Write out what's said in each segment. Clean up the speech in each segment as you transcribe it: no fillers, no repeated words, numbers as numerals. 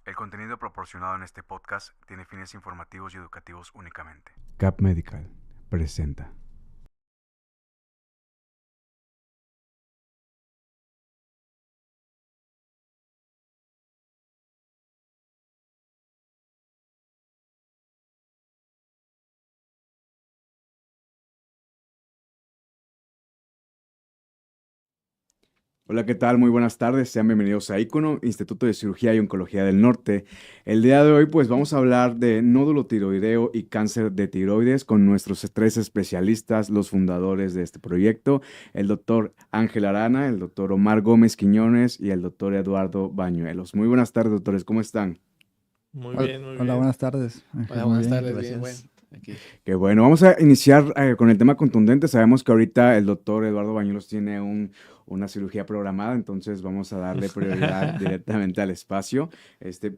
El contenido proporcionado en este podcast tiene fines informativos y educativos únicamente. Cap Medical presenta. Hola, ¿qué tal? Muy buenas tardes. Sean bienvenidos a ICONO, Instituto de Cirugía y Oncología del Norte. El día de hoy, pues, vamos a hablar de nódulo tiroideo y cáncer de tiroides con nuestros tres especialistas, los fundadores de este proyecto, el doctor Ángel Arana, el doctor Omar Gómez Quiñones y el doctor Eduardo Bañuelos. Muy buenas tardes, doctores. ¿Cómo están? Muy Hola, bien, muy hola, bien. buenas tardes, Ángel. Hola, Muy buenas bien, tardes, bien, bueno, gracias. aquí. Qué bueno, vamos a iniciar con el tema contundente. Sabemos que ahorita el doctor Eduardo Bañuelos tiene una cirugía programada, entonces vamos a darle prioridad directamente al espacio.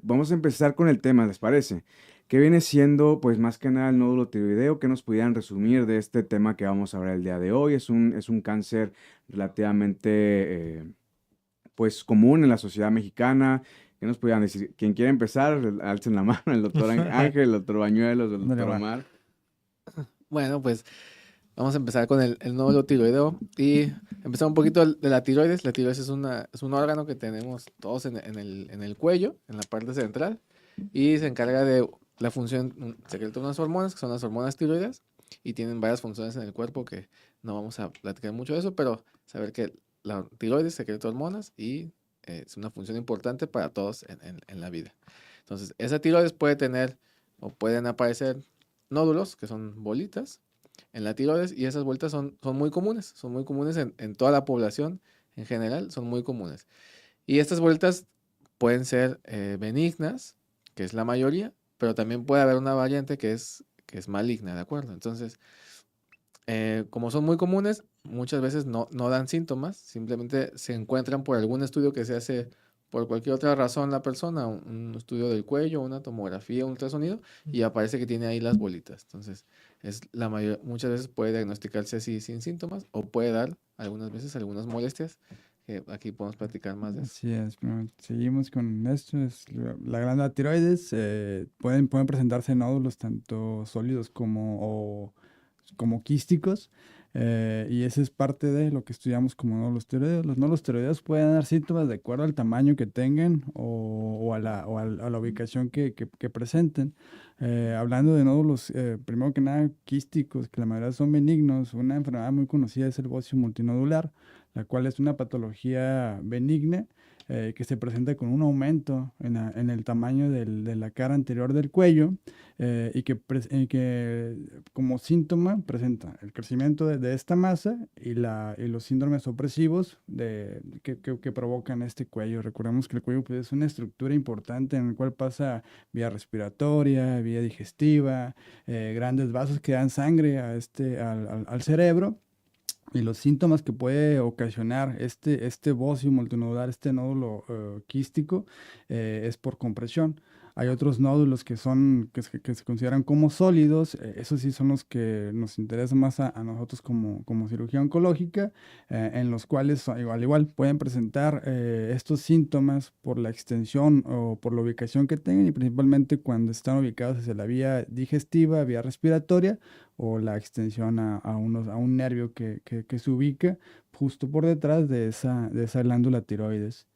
Vamos a empezar con el tema, ¿les parece? ¿Qué viene siendo, pues más que nada, el nódulo tiroideo? ¿Qué nos pudieran resumir de este tema que vamos a hablar el día de hoy? Es un cáncer relativamente, pues, común en la sociedad mexicana. ¿Qué nos pudieran decir? Quien quiera empezar, alcen la mano, el doctor Ángel, el doctor Bañuelos, el Ándale, doctor Omar. Omar. Bueno, pues vamos a empezar con el nódulo tiroideo y empezar un poquito de la tiroides. La tiroides es un órgano que tenemos todos en el cuello, en la parte central, y se encarga de la función, secreta unas hormonas, que son las hormonas tiroides, y tienen varias funciones en el cuerpo que no vamos a platicar mucho de eso, pero saber que la tiroides secreta hormonas y es una función importante para todos en la vida. Entonces, esa tiroides puede tener o pueden aparecer nódulos, que son bolitas, en la tiroides, y esas bolitas son muy comunes en toda la población en general, son muy comunes. Y estas bolitas pueden ser benignas, que es la mayoría, pero también puede haber una variante que es maligna, ¿de acuerdo? Entonces, como son muy comunes, muchas veces no dan síntomas, simplemente se encuentran por algún estudio que se hace por cualquier otra razón la persona, un estudio del cuello, una tomografía, un ultrasonido, y aparece que tiene ahí las bolitas. Entonces, muchas veces puede diagnosticarse así sin síntomas o puede dar algunas veces algunas molestias, que aquí podemos platicar más de eso. Así es, bueno, seguimos con esto. Es la glándula tiroides. Pueden presentarse nódulos tanto sólidos como quísticos. Y ese es parte de lo que estudiamos como nódulos tiroideos. Los nódulos tiroideos pueden dar síntomas de acuerdo al tamaño que tengan o a la ubicación que presenten. Hablando de nódulos, primero que nada quísticos, que la mayoría son benignos, una enfermedad muy conocida es el bocio multinodular, la cual es una patología benigna que se presenta con un aumento en el tamaño de la cara anterior del cuello, y que como síntoma presenta el crecimiento de esta masa y los síndromes opresivos que provocan este cuello. Recordemos que el cuello, pues, es una estructura importante en el cual pasa vía respiratoria, vía digestiva, grandes vasos que dan sangre al cerebro. Y los síntomas que puede ocasionar este bocio multinodular, este nódulo quístico, es por compresión. Hay otros nódulos que se consideran como sólidos. Esos sí son los que nos interesan más a nosotros como cirugía oncológica, en los cuales igual pueden presentar estos síntomas por la extensión o por la ubicación que tengan, y principalmente cuando están ubicados hacia la vía digestiva, vía respiratoria, o la extensión a un nervio que se ubica justo por detrás de esa glándula tiroides.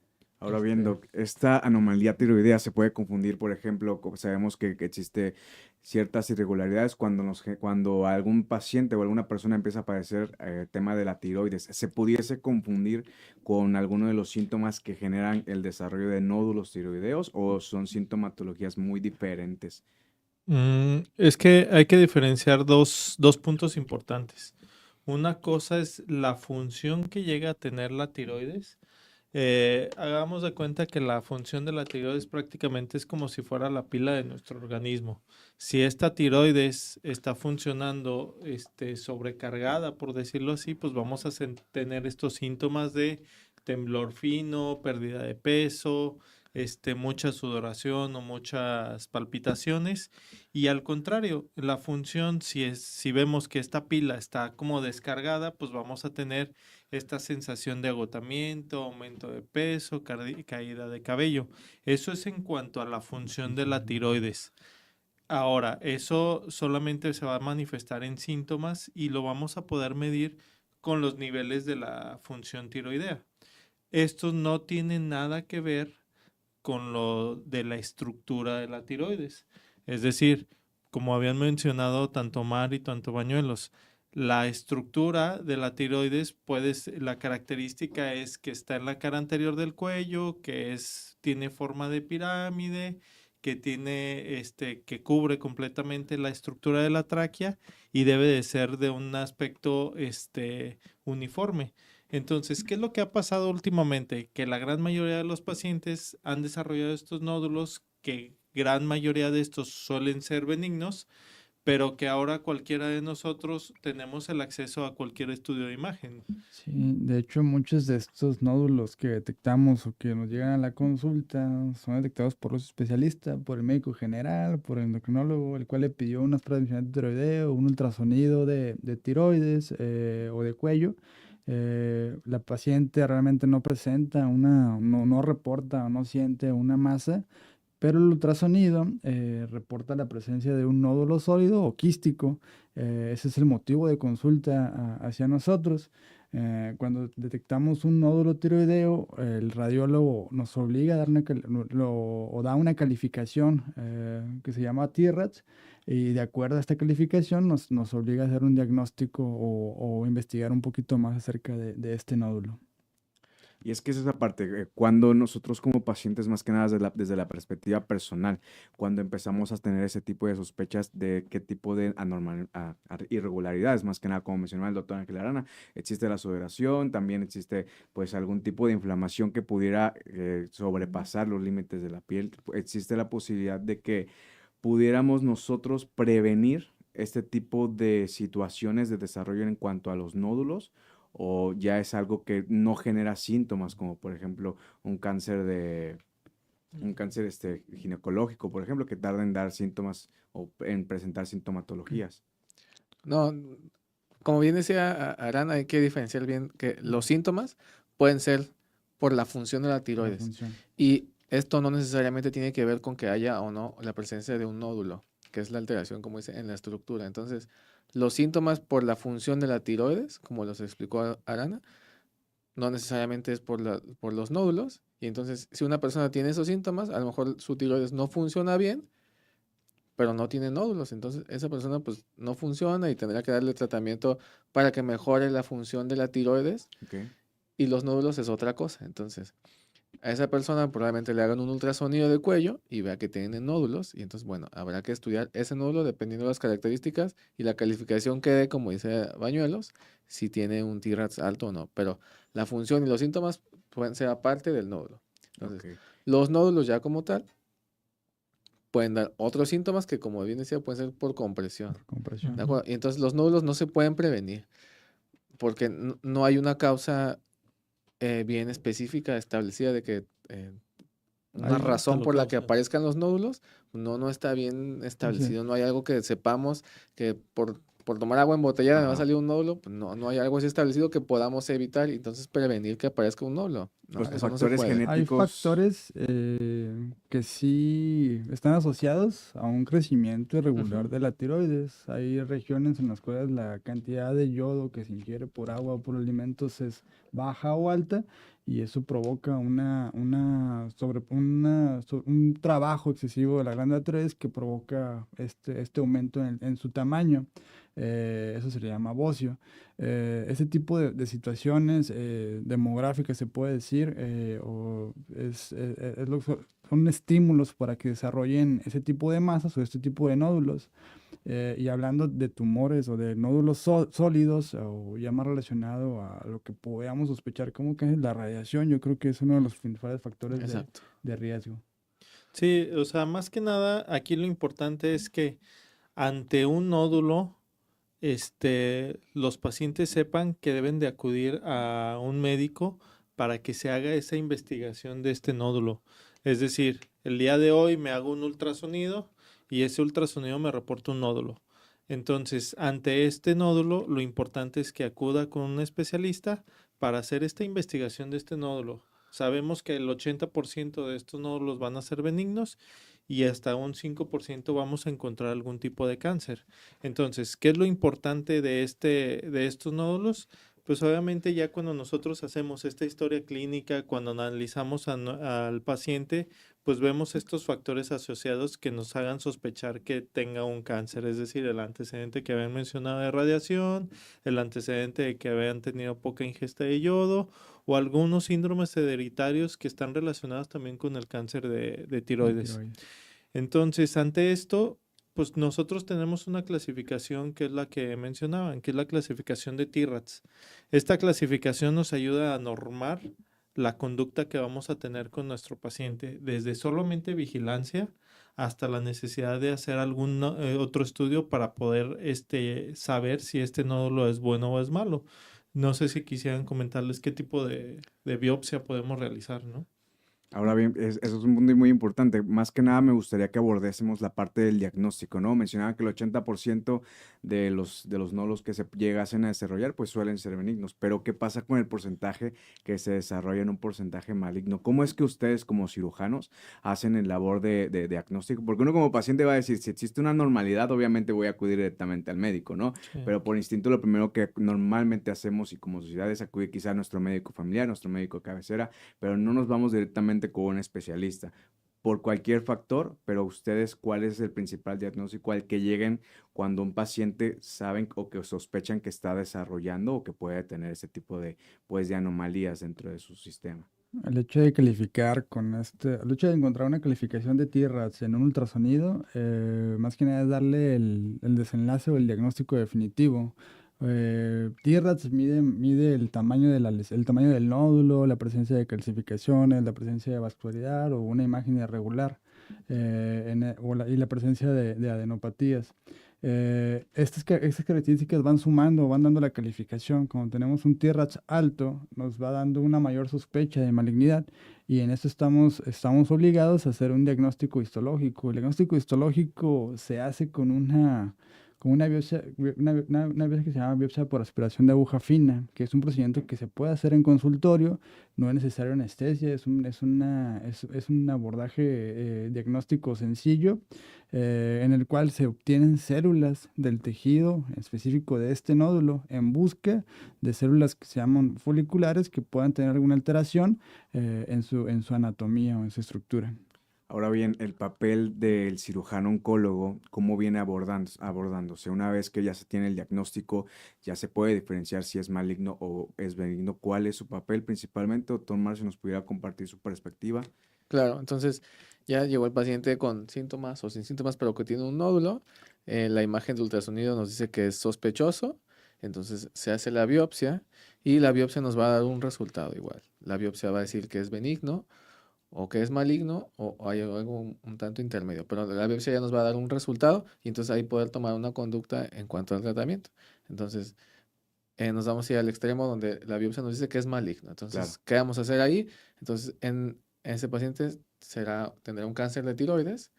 Ahora bien, Este, Doc, esta anomalía tiroidea se puede confundir, por ejemplo, sabemos que existe ciertas irregularidades cuando algún paciente o alguna persona empieza a padecer tema de la tiroides. ¿Se pudiese confundir con alguno de los síntomas que generan el desarrollo de nódulos tiroideos o son sintomatologías muy diferentes? Es que hay que diferenciar dos puntos importantes. Una cosa es la función que llega a tener la tiroides. Hagamos de cuenta que la función de la tiroides prácticamente es como si fuera la pila de nuestro organismo. Si esta tiroides está funcionando sobrecargada, por decirlo así, pues vamos a tener estos síntomas de temblor fino, pérdida de peso, mucha sudoración o muchas palpitaciones. Y al contrario, la función, si vemos que esta pila está como descargada, pues vamos a tener esta sensación de agotamiento, aumento de peso, caída de cabello. Eso es en cuanto a la función de la tiroides. Ahora, eso solamente se va a manifestar en síntomas y lo vamos a poder medir con los niveles de la función tiroidea. Estos no tienen nada que ver con lo de la estructura de la tiroides. Es decir, como habían mencionado tanto Mar y tanto Bañuelos, la estructura de la tiroides la característica es que está en la cara anterior del cuello, tiene forma de pirámide, que cubre completamente la estructura de la tráquea y debe de ser de un aspecto uniforme. Entonces, ¿qué es lo que ha pasado últimamente? Que la gran mayoría de los pacientes han desarrollado estos nódulos, que gran mayoría de estos suelen ser benignos, pero que ahora cualquiera de nosotros tenemos el acceso a cualquier estudio de imagen. Sí, de hecho muchos de estos nódulos que detectamos o que nos llegan a la consulta son detectados por los especialistas, por el médico general, por el endocrinólogo, el cual le pidió unas pruebas de tiroideo, un ultrasonido de tiroides o de cuello. La paciente realmente no presenta no reporta o no siente una masa, pero el ultrasonido reporta la presencia de un nódulo sólido o quístico. Ese es el motivo de consulta hacia nosotros. Cuando detectamos un nódulo tiroideo, el radiólogo nos obliga a dar o da una calificación que se llama TRATS, y de acuerdo a esta calificación nos obliga a hacer un diagnóstico o investigar un poquito más acerca de este nódulo. Y es que es esa parte, cuando nosotros como pacientes, más que nada desde la perspectiva personal, cuando empezamos a tener ese tipo de sospechas de qué tipo de irregularidades, más que nada, como mencionaba el doctor Ángel Arana, existe la sudoración, también existe pues algún tipo de inflamación que pudiera sobrepasar los límites de la piel, existe la posibilidad de que pudiéramos nosotros prevenir este tipo de situaciones de desarrollo en cuanto a los nódulos, o ya es algo que no genera síntomas, como por ejemplo un cáncer ginecológico, por ejemplo, que tarda en dar síntomas o en presentar sintomatologías. No, como bien decía Arana, hay que diferenciar bien que los síntomas pueden ser por la función de la La tiroides. función. Y esto no necesariamente tiene que ver con que haya o no la presencia de un nódulo, que es la alteración, como dice, en la estructura. Entonces, los síntomas por la función de la tiroides, como los explicó Arana, no necesariamente es por los nódulos. Y entonces, si una persona tiene esos síntomas, a lo mejor su tiroides no funciona bien, pero no tiene nódulos. Entonces, esa persona pues no funciona y tendrá que darle tratamiento para que mejore la función de la tiroides. ¿Ok? Y los nódulos es otra cosa. Entonces, a esa persona probablemente le hagan un ultrasonido de cuello y vea que tiene nódulos. Y entonces, bueno, habrá que estudiar ese nódulo dependiendo de las características y la calificación que dé, como dice Bañuelos, si tiene un TRATS alto o no. Pero la función y los síntomas pueden ser aparte del nódulo. Entonces, Ok. los nódulos ya como tal pueden dar otros síntomas que, como bien decía, pueden ser por compresión. Por compresión. ¿De acuerdo? Y entonces los nódulos no se pueden prevenir porque no hay una causa bien específica establecida de que una Ahí razón lo por la que causa. aparezcan los nódulos no está bien establecido. No hay algo que sepamos que por tomar agua embotellada me va a Ajá. salir un nódulo. Pues no hay algo así establecido que podamos evitar y entonces prevenir que aparezca un nódulo. No, Los eso no se factores puede. Hay genéticos. factores que sí están asociados a un crecimiento irregular Ujú. de la tiroides. Hay regiones en las cuales la cantidad de yodo que se ingiere por agua o por alimentos es baja o alta, y eso provoca un trabajo excesivo de la glándula tiroides que provoca este aumento en su tamaño. Eso se le llama bocio. Ese tipo de situaciones demográficas, se puede decir, son estímulos para que desarrollen ese tipo de masas o este tipo de nódulos. Y hablando de tumores o de nódulos sólidos, o ya más relacionado a lo que podamos sospechar como que es la radiación, yo creo que es uno de los principales factores Exacto. de riesgo. Sí, o sea, más que nada, aquí lo importante es que ante un nódulo, los pacientes sepan que deben de acudir a un médico para que se haga esa investigación de este nódulo. Es decir, el día de hoy me hago un ultrasonido y ese ultrasonido me reporta un nódulo. Entonces, ante este nódulo, lo importante es que acuda con un especialista para hacer esta investigación de este nódulo. Sabemos que el 80% de estos nódulos van a ser benignos y hasta un 5% vamos a encontrar algún tipo de cáncer. Entonces, ¿qué es lo importante de estos nódulos? Pues obviamente ya cuando nosotros hacemos esta historia clínica, cuando analizamos al paciente, pues vemos estos factores asociados que nos hagan sospechar que tenga un cáncer, es decir, el antecedente que habían mencionado de radiación, el antecedente de que habían tenido poca ingesta de yodo o algunos síndromes hereditarios que están relacionados también con el cáncer de tiroides. Entonces, ante esto, pues nosotros tenemos una clasificación que es la que mencionaban, que es la clasificación de TIRADS. Esta clasificación nos ayuda a normar la conducta que vamos a tener con nuestro paciente, desde solamente vigilancia hasta la necesidad de hacer algún otro estudio para poder saber si este nódulo es bueno o es malo. No sé si quisieran comentarles qué tipo de biopsia podemos realizar, ¿no? Ahora bien, eso es un punto muy importante. Más que nada me gustaría que abordésemos la parte del diagnóstico, ¿no? Mencionaba que el 80% de los nódulos que se llegasen a desarrollar, pues suelen ser benignos. Pero, ¿qué pasa con el porcentaje que se desarrolla en un porcentaje maligno? ¿Cómo es que ustedes como cirujanos hacen el labor de diagnóstico? Porque uno como paciente va a decir, si existe una normalidad, obviamente voy a acudir directamente al médico, ¿no? Sí. Pero por instinto lo primero que normalmente hacemos y como sociedad es acudir quizá a nuestro médico familiar, nuestro médico de cabecera, pero no nos vamos directamente con un especialista por cualquier factor, pero ustedes, ¿cuál es el principal diagnóstico al que lleguen cuando un paciente saben o que sospechan que está desarrollando o que puede tener ese tipo de, pues, de anomalías dentro de su sistema? El hecho de calificar el hecho de encontrar una calificación de TIRADS en un ultrasonido, más que nada es darle el desenlace o el diagnóstico definitivo. TIRADS mide el tamaño el tamaño del nódulo, la presencia de calcificaciones, la presencia de vascularidad o una imagen irregular y la presencia de adenopatías. Estas características van sumando, van dando la calificación. Cuando tenemos un TIRADS alto, nos va dando una mayor sospecha de malignidad y en esto estamos obligados a hacer un diagnóstico histológico. El diagnóstico histológico se hace con una biopsia, una biopsia que se llama biopsia por aspiración de aguja fina, que es un procedimiento que se puede hacer en consultorio, no es necesario anestesia, es un abordaje diagnóstico sencillo, en el cual se obtienen células del tejido específico de este nódulo en busca de células que se llaman foliculares que puedan tener alguna alteración en su anatomía o en su estructura. Ahora bien, el papel del cirujano oncólogo, ¿cómo viene abordándose? Una vez que ya se tiene el diagnóstico, ya se puede diferenciar si es maligno o es benigno. ¿Cuál es su papel principalmente? Doctor Marcio, ¿nos pudiera compartir su perspectiva? Claro, entonces ya llegó el paciente con síntomas o sin síntomas, pero que tiene un nódulo. La imagen de ultrasonido nos dice que es sospechoso, entonces se hace la biopsia y la biopsia nos va a dar un resultado igual. La biopsia va a decir que es benigno o que es maligno o hay algo un tanto intermedio, pero la biopsia ya nos va a dar un resultado y entonces ahí poder tomar una conducta en cuanto al tratamiento. Entonces nos vamos a ir al extremo donde la biopsia nos dice que es maligno. Entonces, Claro. ¿qué vamos a hacer ahí? Entonces, en ese paciente tendrá un cáncer de tiroides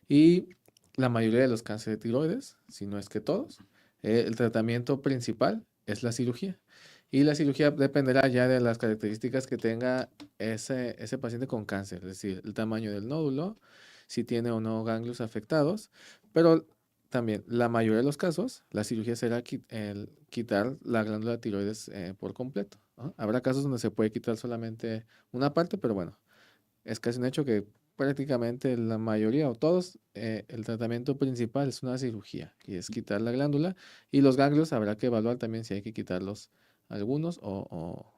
y la mayoría de los cánceres de tiroides, si no es que todos, el tratamiento principal es la cirugía. Y la cirugía dependerá ya de las características que tenga ese paciente con cáncer, es decir, el tamaño del nódulo, si tiene o no ganglios afectados, pero también la mayoría de los casos, la cirugía será el quitar la glándula tiroides por completo, ¿no? Habrá casos donde se puede quitar solamente una parte, pero bueno, es casi un hecho que prácticamente la mayoría o todos, el tratamiento principal es una cirugía, y es quitar la glándula, y los ganglios habrá que evaluar también si hay que quitarlos algunos o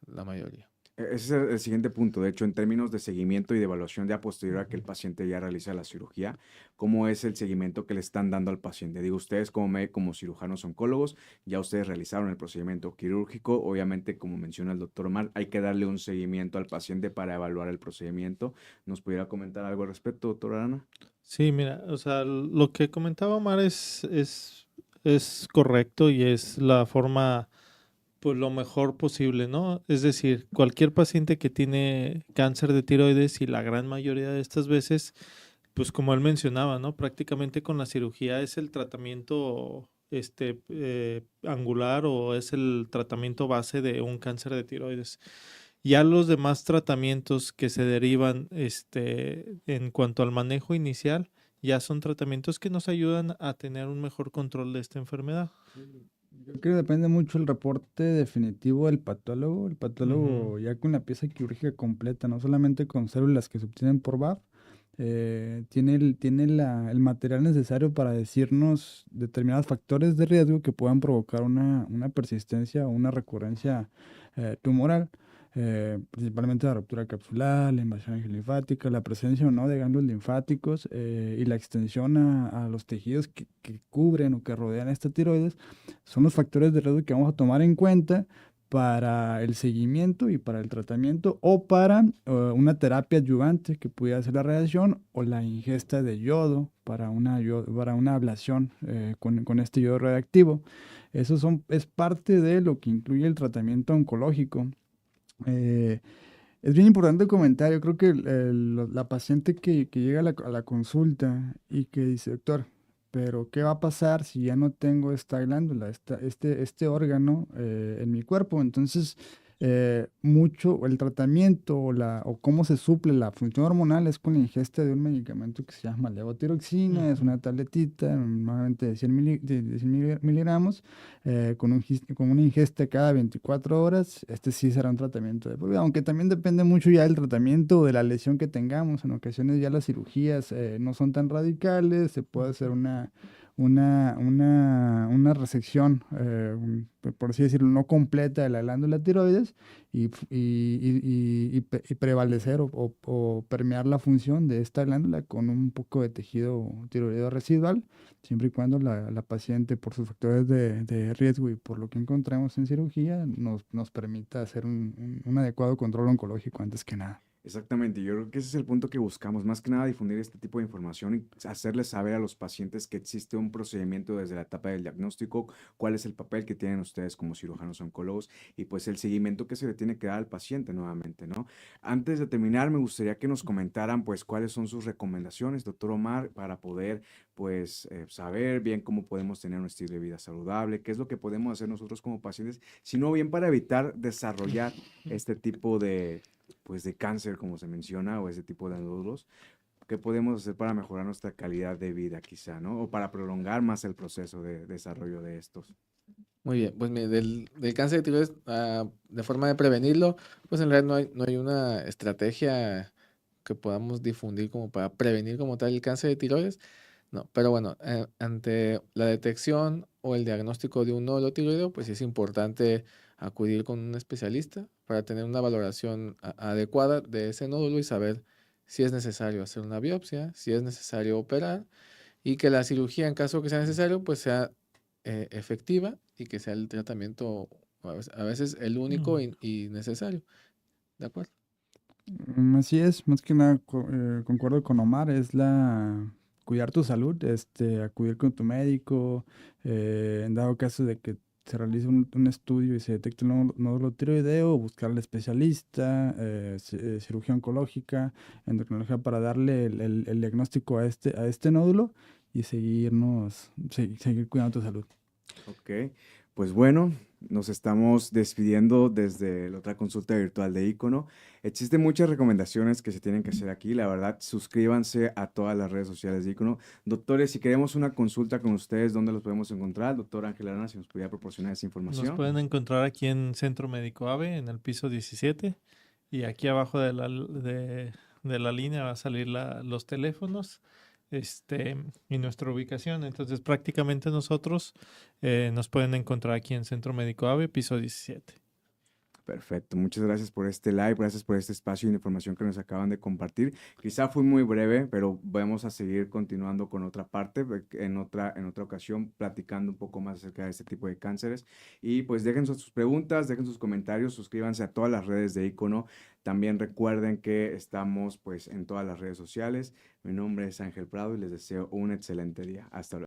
la mayoría. Ese es el siguiente punto. De hecho, en términos de seguimiento y de evaluación de a posteriori a que el paciente ya realiza la cirugía, ¿cómo es el seguimiento que le están dando al paciente? Digo, ustedes como cirujanos oncólogos, ya ustedes realizaron el procedimiento quirúrgico. Obviamente, como menciona el doctor Omar, hay que darle un seguimiento al paciente para evaluar el procedimiento. ¿Nos pudiera comentar algo al respecto, doctora Arana? Sí, mira, o sea, lo que comentaba Omar es correcto y es la forma, pues lo mejor posible, ¿no? Es decir, cualquier paciente que tiene cáncer de tiroides y la gran mayoría de estas veces, pues como él mencionaba, ¿no? Prácticamente con la cirugía es el tratamiento angular o es el tratamiento base de un cáncer de tiroides. Ya los demás tratamientos que se derivan en cuanto al manejo inicial, ya son tratamientos que nos ayudan a tener un mejor control de esta enfermedad. Yo creo que depende mucho el reporte definitivo del patólogo. El Ujú. patólogo ya con la pieza quirúrgica completa, no solamente con células que se obtienen por VAP, tiene el material necesario para decirnos determinados factores de riesgo que puedan provocar una persistencia o una recurrencia tumoral. Principalmente la ruptura capsular, la invasión linfática, la presencia o no de ganglios linfáticos y la extensión a los tejidos que cubren o que rodean esta tiroides son los factores de riesgo que vamos a tomar en cuenta para el seguimiento y para el tratamiento o para una terapia adyuvante que pudiera ser la radiación o la ingesta de yodo para una ablación con este yodo radioactivo. Es parte de lo que incluye el tratamiento oncológico. Eh, es bien importante comentar, yo creo que la paciente que llega a la consulta y que dice, doctor, pero ¿qué va a pasar si ya no tengo esta glándula, este órgano en mi cuerpo? Entonces, mucho el tratamiento o cómo se suple la función hormonal es con la ingesta de un medicamento que se llama levotiroxina, es una tabletita, normalmente de 100 miligramos, con una ingesta cada 24 horas. Este sí será un tratamiento de por vida, aunque también depende mucho ya del tratamiento o de la lesión que tengamos. En ocasiones ya las cirugías no son tan radicales, se puede hacer una resección, por así decirlo, no completa de la glándula tiroides y prevalecer o permear la función de esta glándula con un poco de tejido tiroideo residual, siempre y cuando la paciente, por sus factores de riesgo y por lo que encontramos en cirugía, nos permita hacer un adecuado control oncológico antes que nada. Exactamente, yo creo que ese es el punto que buscamos, más que nada difundir este tipo de información y hacerles saber a los pacientes que existe un procedimiento desde la etapa del diagnóstico, cuál es el papel que tienen ustedes como cirujanos oncólogos y pues el seguimiento que se le tiene que dar al paciente nuevamente, ¿no? Antes de terminar, me gustaría que nos comentaran pues cuáles son sus recomendaciones, doctor Omar, para poder pues saber bien cómo podemos tener un estilo de vida saludable, qué es lo que podemos hacer nosotros como pacientes, sino bien para evitar desarrollar este tipo de pues de cáncer, como se menciona, o ese tipo de nódulos, ¿qué podemos hacer para mejorar nuestra calidad de vida quizá, ¿no? O para prolongar más el proceso de desarrollo de estos. Muy bien, pues mire, del cáncer de tiroides, de forma de prevenirlo, pues en realidad no hay una estrategia que podamos difundir como para prevenir como tal el cáncer de tiroides. No, pero bueno, ante la detección o el diagnóstico de un nódulo tiroideo, pues sí es importante acudir con un especialista para tener una valoración adecuada de ese nódulo y saber si es necesario hacer una biopsia, si es necesario operar y que la cirugía, en caso que sea necesario, pues sea efectiva y que sea el tratamiento a veces el único y necesario. ¿De acuerdo? Así es, más que nada concuerdo con Omar, es cuidar tu salud, acudir con tu médico, en dado caso de que se realice un estudio y se detecte un nódulo tiroideo, buscar al especialista, cirugía oncológica, endocrinología para darle el diagnóstico a este nódulo y seguir cuidando tu salud. Ok, pues bueno, nos estamos despidiendo desde la otra consulta virtual de Icono. Existen muchas recomendaciones que se tienen que hacer aquí. La verdad, suscríbanse a todas las redes sociales de Icono. Doctores, si queremos una consulta con ustedes, ¿dónde los podemos encontrar? Doctor Ángel Arana, si nos pudiera proporcionar esa Nos información. pueden encontrar aquí en Centro Médico AVE, en el piso 17, y aquí abajo de la línea va a salir los teléfonos y nuestra ubicación. Entonces, prácticamente nosotros nos pueden encontrar aquí en Centro Médico AVE, piso 17. Perfecto, muchas gracias por este live, gracias por este espacio y la información que nos acaban de compartir. Quizá fue muy breve, pero vamos a seguir continuando con otra parte, en otra ocasión, platicando un poco más acerca de este tipo de cánceres. Y pues dejen sus preguntas, dejen sus comentarios, suscríbanse a todas las redes de Icono. También recuerden que estamos pues en todas las redes sociales. Mi nombre es Ángel Prado y les deseo un excelente día. Hasta luego.